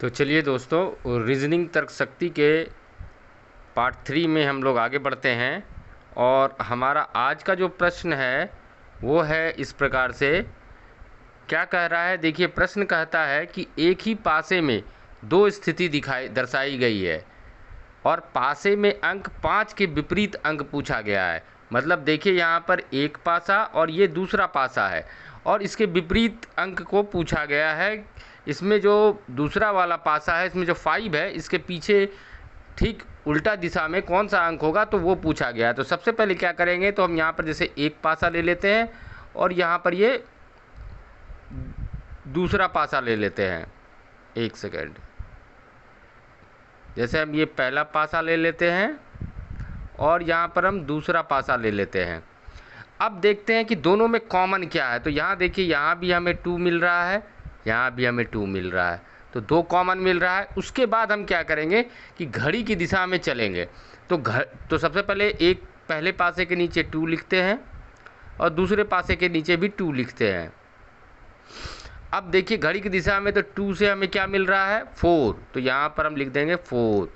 तो चलिए दोस्तों, रीजनिंग तर्क शक्ति के पार्ट 3 में हम लोग आगे बढ़ते हैं। और हमारा आज का जो प्रश्न है वो है इस प्रकार से। क्या कह रहा है, देखिए प्रश्न कहता है कि एक ही पासे में दो स्थिति दर्शाई गई है और पासे में अंक 5 के विपरीत अंक पूछा गया है। मतलब देखिए यहाँ पर एक पासा और ये दूसरा पासा है और इसके विपरीत अंक को पूछा गया है। इसमें जो दूसरा वाला पासा है, इसमें जो 5 है, इसके पीछे ठीक उल्टा दिशा में कौन सा अंक होगा तो वो पूछा गया है। तो सबसे पहले क्या करेंगे, तो हम यहाँ पर जैसे एक पासा ले लेते हैं और यहाँ पर ये दूसरा पासा ले लेते हैं। एक सेकेंड, जैसे हम ये पहला पासा ले लेते हैं और यहाँ पर हम दूसरा पासा ले लेते हैं। अब देखते हैं कि दोनों में कॉमन क्या है। तो यहाँ देखिए, यहाँ भी हमें 2 मिल रहा है, यहाँ भी हमें 2 मिल रहा है, तो 2 कॉमन मिल रहा है। उसके बाद हम क्या करेंगे कि घड़ी की दिशा में चलेंगे। तो सबसे पहले एक पहले पासे के नीचे 2 लिखते हैं और दूसरे पासे के नीचे भी 2 लिखते हैं। अब देखिए घड़ी की दिशा में तो 2 से हमें क्या मिल रहा है, 4, तो यहाँ पर हम लिख देंगे 4।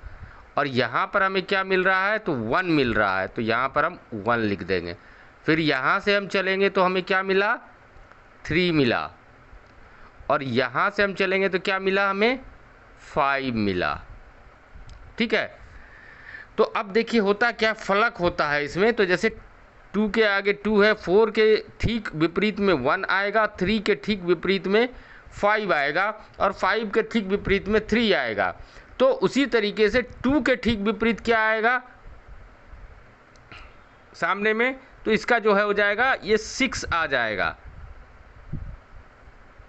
और यहाँ पर हमें क्या मिल रहा है, तो 1 मिल रहा है, तो यहाँ पर हम 1 लिख देंगे। फिर यहाँ से हम चलेंगे तो हमें क्या मिला, 3 मिला। और यहाँ से हम चलेंगे तो क्या मिला, हमें 5 मिला। ठीक है। तो अब देखिए होता क्या, फलक होता है इसमें। तो जैसे 2 के आगे 2 है, 4 के ठीक विपरीत में 1 आएगा, 3 के ठीक विपरीत में 5 आएगा और 5 के ठीक विपरीत में 3 आएगा। तो उसी तरीके से 2 के ठीक विपरीत क्या आएगा सामने में, तो इसका जो है हो जाएगा ये 6 आ जाएगा।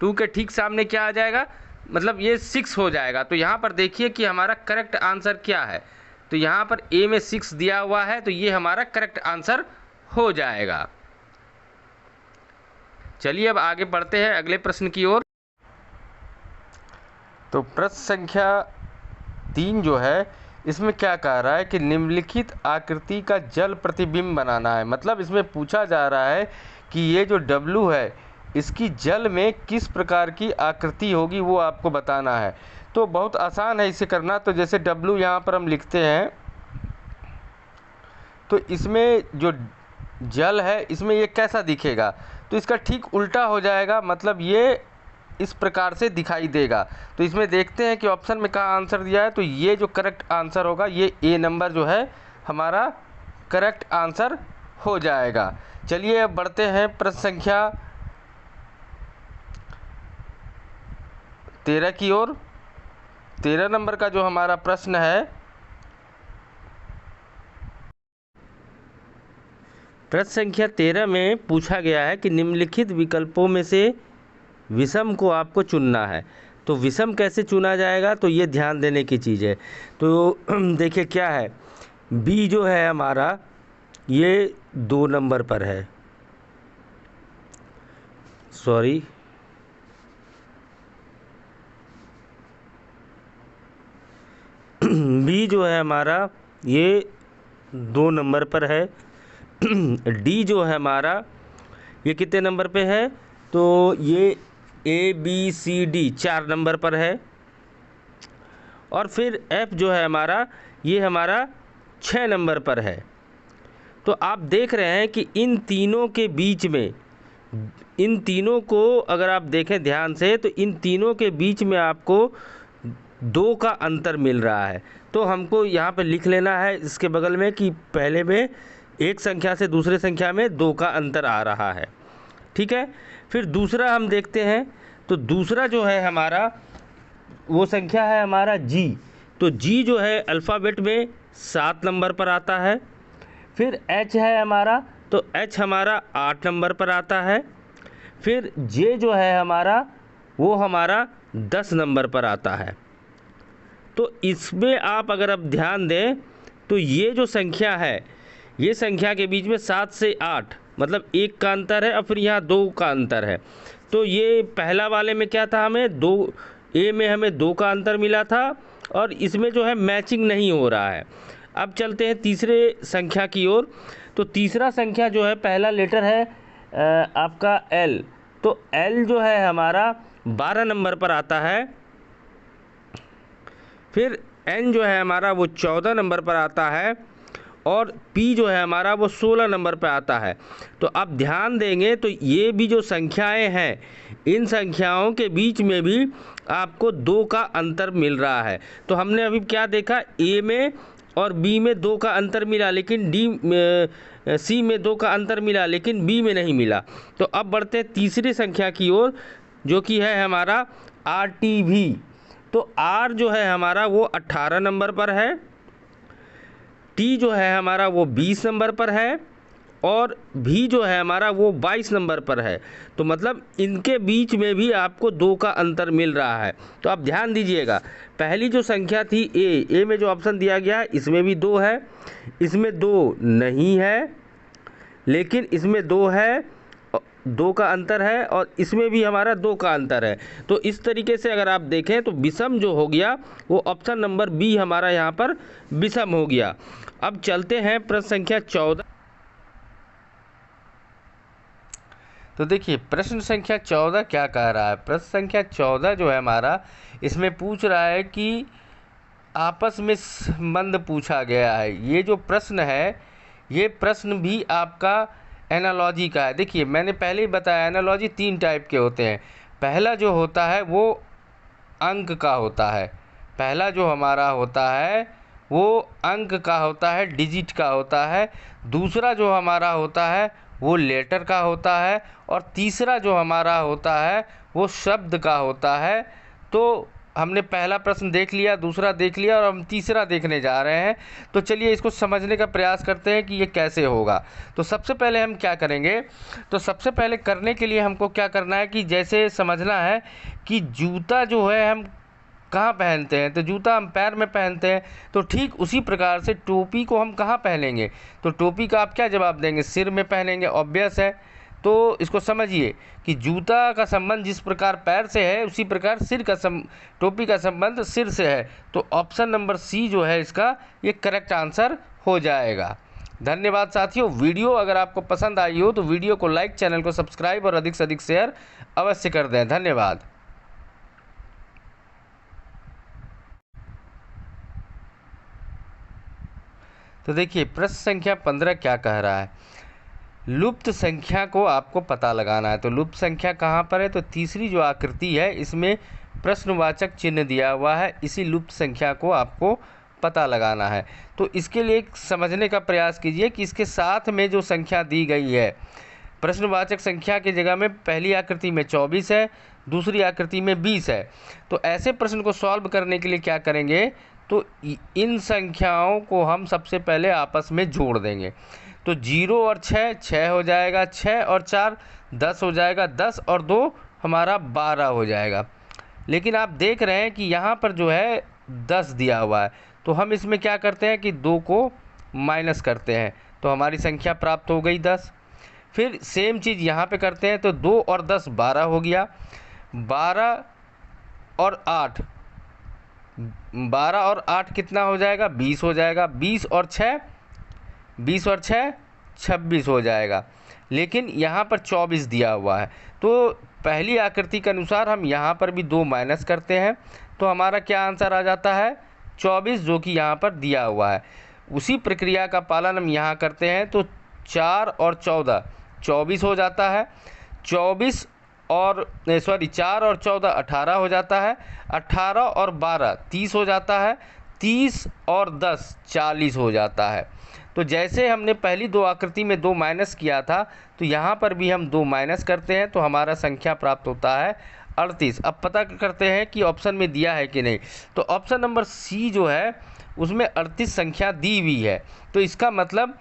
2 के ठीक सामने क्या आ जाएगा, मतलब ये 6 हो जाएगा। तो यहाँ पर देखिए कि हमारा करेक्ट आंसर क्या है। तो यहाँ पर ए में 6 दिया हुआ है, तो ये हमारा करेक्ट आंसर हो जाएगा। चलिए अब आगे बढ़ते हैं अगले प्रश्न की ओर। तो प्रश्न संख्या 3 जो है, इसमें क्या कह रहा है कि निम्नलिखित आकृति का जल प्रतिबिंब बनाना है। मतलब इसमें पूछा जा रहा है कि ये जो W है, इसकी जल में किस प्रकार की आकृति होगी वो आपको बताना है। तो बहुत आसान है इसे करना। तो जैसे W यहाँ पर हम लिखते हैं, तो इसमें जो जल है इसमें ये कैसा दिखेगा, तो इसका ठीक उल्टा हो जाएगा। मतलब ये इस प्रकार से दिखाई देगा। तो इसमें देखते हैं कि ऑप्शन में कहाँ आंसर दिया है। तो ये जो करेक्ट आंसर होगा, ये ए नंबर जो है हमारा करेक्ट आंसर हो जाएगा। चलिए अब बढ़ते हैं प्रश्न संख्या 13 की ओर। 13 नंबर का जो हमारा प्रश्न है, प्रश्न संख्या 13 में पूछा गया है कि निम्नलिखित विकल्पों में से विषम को आपको चुनना है। तो विषम कैसे चुना जाएगा, तो ये ध्यान देने की चीज़ है। तो देखिए क्या है, बी जो है हमारा ये 2 नंबर पर है, सॉरी बी जो है हमारा ये 2 नंबर पर है। डी जो है हमारा ये कितने नंबर पे है, तो ये ABCD 4 नंबर पर है। और फिर F जो है हमारा ये हमारा 6 नंबर पर है। तो आप देख रहे हैं कि इन तीनों के बीच में, इन तीनों को अगर आप देखें ध्यान से, तो इन तीनों के बीच में आपको 2 का अंतर मिल रहा है। तो हमको यहाँ पे लिख लेना है इसके बगल में कि पहले में एक संख्या से दूसरे संख्या में 2 का अंतर आ रहा है। ठीक है। फिर दूसरा हम देखते हैं, तो दूसरा जो है हमारा वो संख्या है हमारा G। तो G जो है अल्फ़ाबेट में 7 नंबर पर आता है। फिर H है हमारा, तो H हमारा 8 नंबर पर आता है। फिर J जो है हमारा वो हमारा 10 नंबर पर आता है। तो इसमें आप अगर अब ध्यान दें, तो ये जो संख्या है, ये संख्या के बीच में 7 से 8 मतलब 1 का अंतर है और फिर यहाँ 2 का अंतर है। तो ये पहला वाले में क्या था, हमें 2, ए में हमें 2 का अंतर मिला था और इसमें जो है मैचिंग नहीं हो रहा है। अब चलते हैं तीसरे संख्या की ओर। तो तीसरा संख्या जो है, पहला लेटर है आपका L। तो L जो है हमारा 12 नंबर पर आता है। फिर N जो है हमारा वो 14 नंबर पर आता है और P जो है हमारा वो 16 नंबर पर आता है। तो अब ध्यान देंगे तो ये भी जो संख्याएं हैं, इन संख्याओं के बीच में भी आपको 2 का अंतर मिल रहा है। तो हमने अभी क्या देखा, A में और B में 2 का अंतर मिला, लेकिन C में 2 का अंतर मिला, लेकिन B में नहीं मिला। तो अब बढ़ते हैं तीसरी संख्या की ओर, जो कि है हमारा RTV। तो R जो है हमारा वो 18 नंबर पर है, T जो है हमारा वो 20 नंबर पर है और V जो है हमारा वो 22 नंबर पर है। तो मतलब इनके बीच में भी आपको 2 का अंतर मिल रहा है। तो आप ध्यान दीजिएगा, पहली जो संख्या थी A में जो ऑप्शन दिया गया है इसमें भी 2 है, इसमें 2 नहीं है, लेकिन इसमें 2 है, 2 का अंतर है, और इसमें भी हमारा 2 का अंतर है। तो इस तरीके से अगर आप देखें तो विषम जो हो गया वो ऑप्शन नंबर बी हमारा यहाँ पर विषम हो गया। अब चलते हैं प्रश्न संख्या 14। तो देखिए प्रश्न संख्या 14 क्या कह रहा है। प्रश्न संख्या 14 जो है हमारा, इसमें पूछ रहा है कि आपस में संबंध पूछा गया है। ये जो प्रश्न है, ये प्रश्न भी आपका एनालॉजी का है। देखिए मैंने पहले ही बताया, एनालॉजी 3 टाइप के होते हैं। पहला जो होता है वो अंक का होता है, पहला जो हमारा होता है वो अंक का होता है, डिजिट का होता है। दूसरा जो हमारा होता है वो लेटर का होता है, और तीसरा जो हमारा होता है वो शब्द का होता है। तो हमने पहला प्रश्न देख लिया, दूसरा देख लिया, और हम तीसरा देखने जा रहे हैं। तो चलिए इसको समझने का प्रयास करते हैं कि ये कैसे होगा। तो सबसे पहले हम क्या करेंगे, तो सबसे पहले करने के लिए हमको क्या करना है कि जैसे समझना है कि जूता जो है हम कहाँ पहनते हैं, तो जूता हम पैर में पहनते हैं। तो ठीक उसी प्रकार से टोपी को हम कहाँ पहनेंगे, तो टोपी का आप क्या जवाब देंगे, सिर में पहनेंगे, ऑब्वियस है। तो इसको समझिए कि जूता का संबंध जिस प्रकार पैर से है, उसी प्रकार टोपी का संबंध सिर से है। तो ऑप्शन नंबर सी जो है इसका ये करेक्ट आंसर हो जाएगा। धन्यवाद साथियों। वीडियो अगर आपको पसंद आई हो तो वीडियो को लाइक, चैनल को सब्सक्राइब और अधिक से अधिक शेयर अवश्य कर दें। धन्यवाद। तो देखिए प्रश्न संख्या 15 क्या कह रहा है। लुप्त संख्या को आपको पता लगाना है। तो लुप्त संख्या कहाँ पर है, तो तीसरी जो आकृति है इसमें प्रश्नवाचक चिन्ह दिया हुआ है, इसी लुप्त संख्या को आपको पता लगाना है। तो इसके लिए समझने का प्रयास कीजिए कि इसके साथ में जो संख्या दी गई है, प्रश्नवाचक संख्या की जगह में पहली आकृति में 24 है, दूसरी आकृति में 20 है। तो ऐसे प्रश्न को सॉल्व करने के लिए क्या करेंगे, तो इन संख्याओं को हम सबसे पहले आपस में जोड़ देंगे। तो 0 और 6 6 हो जाएगा, 6 और 4 10 हो जाएगा, 10 और 2 हमारा 12 हो जाएगा। लेकिन आप देख रहे हैं कि यहाँ पर जो है 10 दिया हुआ है, तो हम इसमें क्या करते हैं कि 2 को माइनस करते हैं, तो हमारी संख्या प्राप्त हो गई 10। फिर सेम चीज़ यहाँ पे करते हैं, तो 2 और 10 12 हो गया, 12 और 8 कितना हो जाएगा, 20 हो जाएगा, 20 और 6 26 हो जाएगा। लेकिन यहाँ पर 24 दिया हुआ है, तो पहली आकृति के अनुसार हम यहाँ पर भी 2 माइनस करते हैं, तो हमारा क्या आंसर आ जाता है 24, जो कि यहाँ पर दिया हुआ है। उसी प्रक्रिया का पालन हम यहाँ करते हैं, तो 4 और 14 24 हो जाता है, 4 और 14 18 हो जाता है, 18 और 12 30 हो जाता है, 30 और 10 40 हो जाता है। तो जैसे हमने पहली 2 आकृति में 2 माइनस किया था, तो यहाँ पर भी हम 2 माइनस करते हैं, तो हमारा संख्या प्राप्त होता है 38। अब पता करते हैं कि ऑप्शन में दिया है कि नहीं। तो ऑप्शन नंबर सी जो है उसमें 38 संख्या दी हुई है, तो इसका मतलब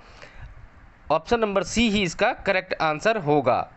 ऑप्शन नंबर सी ही इसका करेक्ट आंसर होगा।